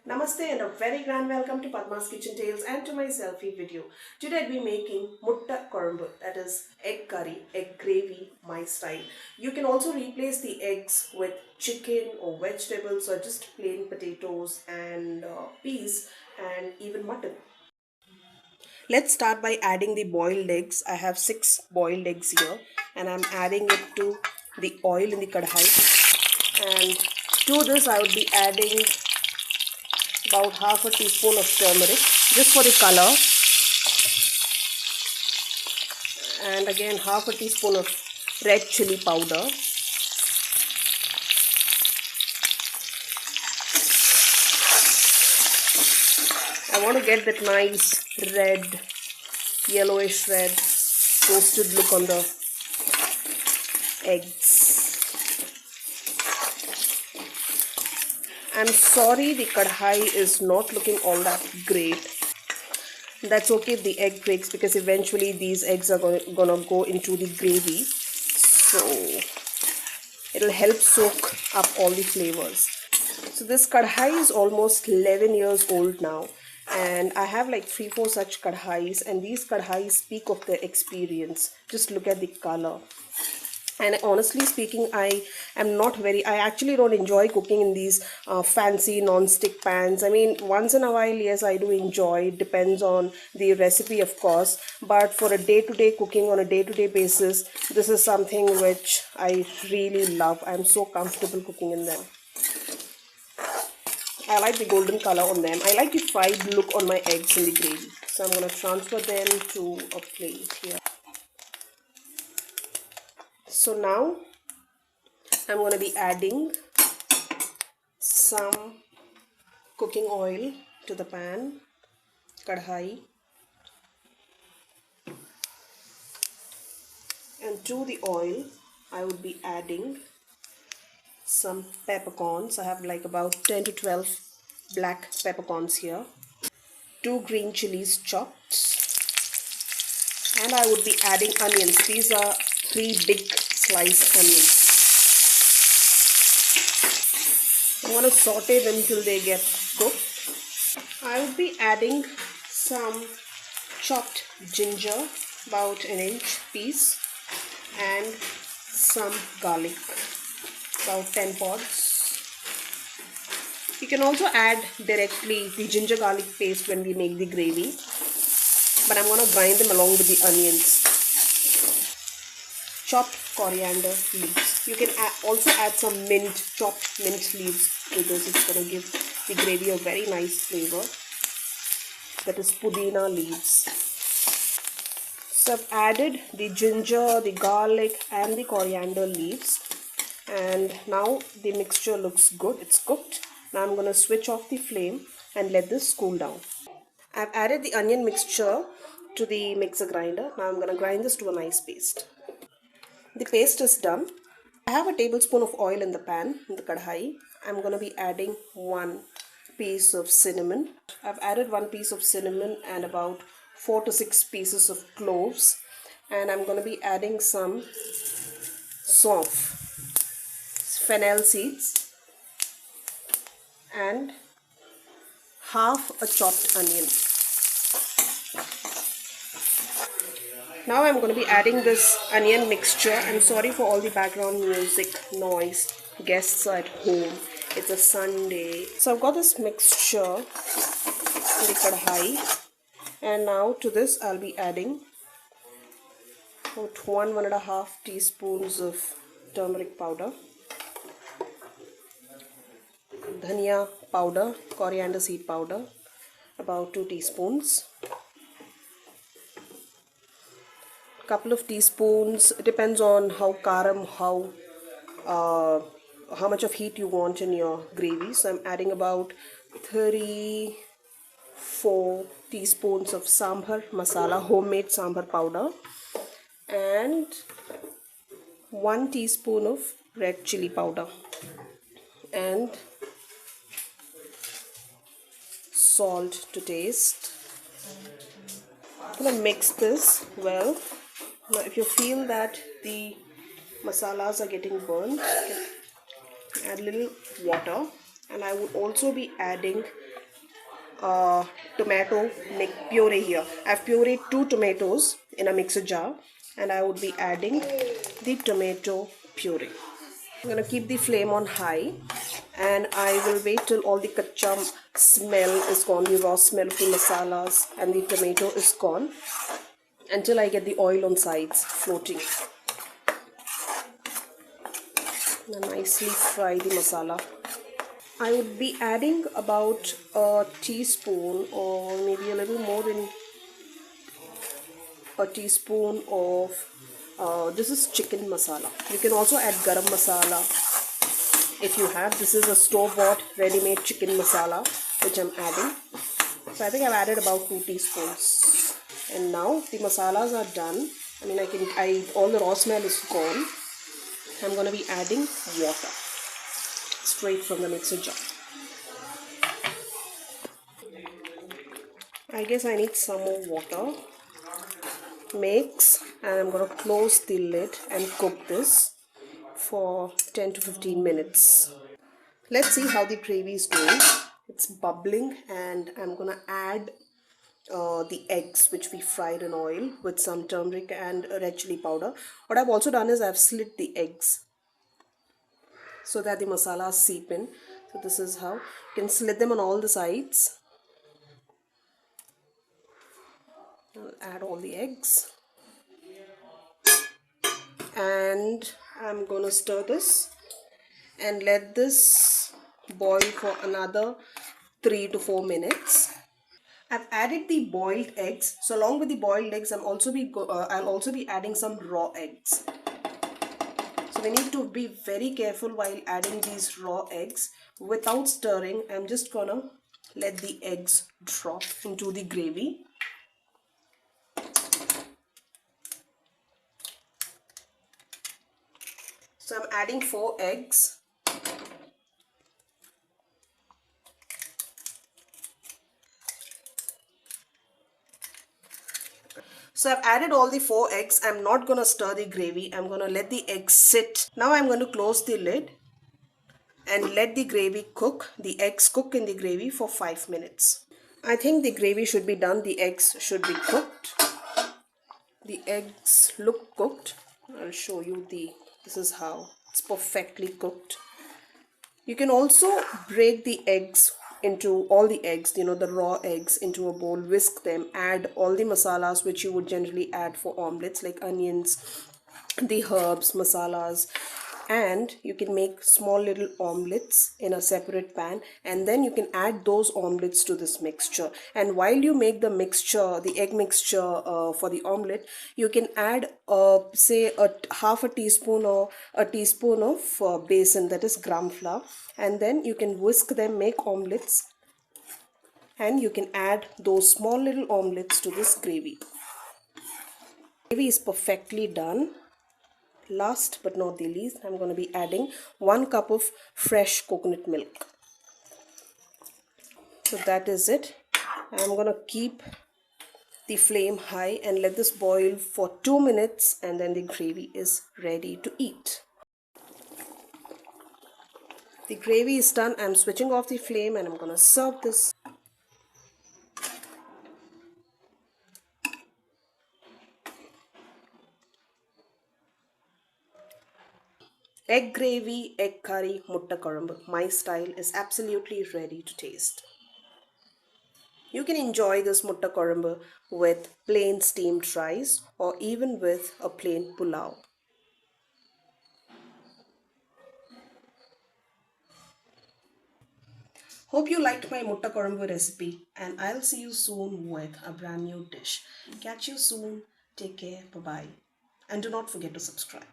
Namaste and a very grand welcome to Padma's Kitchen Tales and to my selfie video. Today I'll be making Mutta Kulambu, that is egg curry, egg gravy, my style. You can also replace the eggs with chicken or vegetables or just plain potatoes and peas and even mutton. Let's start by adding the boiled eggs. I have 6 boiled eggs here and I'm adding it to the oil in the kadhai. And to this I would be adding about half a teaspoon of turmeric just for the color, and again half a teaspoon of red chili powder. I want to get that nice red, yellowish red roasted look on the eggs. I'm sorry the kadhai is not looking all that great. That's okay if the egg breaks, because eventually these eggs are gonna go into the gravy, so it'll help soak up all the flavors. So this kadhai is almost 11 years old now, and I have like 3-4 such kadhais, and these kadhais speak of their experience. Just look at the color. And honestly speaking, I actually don't enjoy cooking in these fancy non-stick pans. I mean, once in a while, yes, I do enjoy. It depends on the recipe, of course. But for a day-to-day cooking on a day-to-day basis, this is something which I really love. I'm so comfortable cooking in them. I like the golden color on them. I like the fried look on my eggs in the gravy. So I'm going to transfer them to a plate here. So now I'm going to be adding some cooking oil to the pan, kadhai, and to the oil I would be adding some peppercorns. I have like about 10 to 12 black peppercorns here, 2 green chilies chopped, and I would be adding onions. These are 3 big sliced onions. I'm going to saute them till they get cooked. I would be adding some chopped ginger, about an inch piece, and some garlic, about 10 pods. You can also add directly the ginger garlic paste when we make the gravy, but I'm going to grind them along with the onions. Chopped coriander leaves. You can also add some chopped mint leaves to this. It's going to give the gravy a very nice flavor. That is pudina leaves. So I've added the ginger, the garlic and the coriander leaves, and now the mixture looks good. It's cooked. Now I'm going to switch off the flame and let this cool down. I've added the onion mixture to the mixer grinder. Now I'm going to grind this to a nice paste. The paste is done. I have a tablespoon of oil in the pan, in the kadhai. I'm going to be adding 1 piece of cinnamon. I've added 1 piece of cinnamon and about 4 to 6 pieces of cloves. And I'm going to be adding some saunf, fennel seeds, and half a chopped onion. Now I'm going to be adding this onion mixture. I'm sorry for all the background music noise. Guests are at home. It's a Sunday. So I've got this mixture in the kadhai. And now to this I'll be adding about 1.5 teaspoons of turmeric powder, dhania powder, coriander seed powder, about 2 teaspoons. Couple of teaspoons, it depends on how karam, how much of heat you want in your gravy. So I'm adding about 34 teaspoons of sambar masala, homemade sambar powder, and 1 teaspoon of red chili powder, and salt to taste. I'm going to mix this well. Now if you feel that the masalas are getting burnt, you can add a little water And I would also be adding tomato puree here. I've pureed 2 tomatoes in a mixer jar, and I would be adding the tomato puree. I'm gonna keep the flame on high, and I will wait till all the kacha smell is gone, the raw smell of the masalas and the tomato is gone, until I get the oil on sides floating. And nicely fry the masala. I would be adding about a teaspoon, or maybe a little more than a teaspoon of this is chicken masala. You can also add garam masala if you have. This is a store-bought ready-made chicken masala which I'm adding. So I think I've added about 2 teaspoons. And now the masalas are done. I mean, all the raw smell is gone. I'm going to be adding water straight from the mixer jar. I guess I need some more water. Mix, and I'm going to close the lid and cook this for 10 to 15 minutes. Let's see how the gravy is doing. It's bubbling, and I'm going to add the eggs which we fried in oil with some turmeric and red chili powder. What I've also done is I've slit the eggs so that the masala seep in. So this is how you can slit them on all the sides. I'll add all the eggs, and I'm gonna stir this and let this boil for another 3 to 4 minutes. I've added the boiled eggs. So along with the boiled eggs, I'll also be adding some raw eggs. So we need to be very careful while adding these raw eggs. Without stirring, I'm just gonna let the eggs drop into the gravy. So I'm adding 4 eggs. So I've added all the 4 eggs. I'm not going to stir the gravy. I'm going to let the eggs sit. Now I'm going to close the lid and let the gravy cook. The eggs cook in the gravy for 5 minutes. I think the gravy should be done. The eggs should be cooked. The eggs look cooked. I'll show you this is how it's perfectly cooked. You can also break the eggs into all the eggs, the raw eggs, into a bowl, whisk them, add all the masalas which you would generally add for omelets, like onions, the herbs, masalas, and you can make small little omelets in a separate pan, and then you can add those omelets to this mixture. And while you make the mixture, the egg mixture for the omelet, you can add say half a teaspoon or a teaspoon of besan, that is gram flour, and then you can whisk them, make omelets, and you can add those small little omelets to this gravy. Gravy is perfectly done. Last but not the least, I'm going to be adding 1 cup of fresh coconut milk. So that is it. I'm going to keep the flame high and let this boil for 2 minutes, and then the gravy is ready to eat. The gravy is done. I'm switching off the flame and I'm going to serve this. Egg gravy, egg curry, Mutta Kulambu. My style is absolutely ready to taste. You can enjoy this Mutta Kulambu with plain steamed rice or even with a plain pulao. Hope you liked my Mutta Kulambu recipe, and I'll see you soon with a brand new dish. Catch you soon. Take care. Bye-bye. And do not forget to subscribe.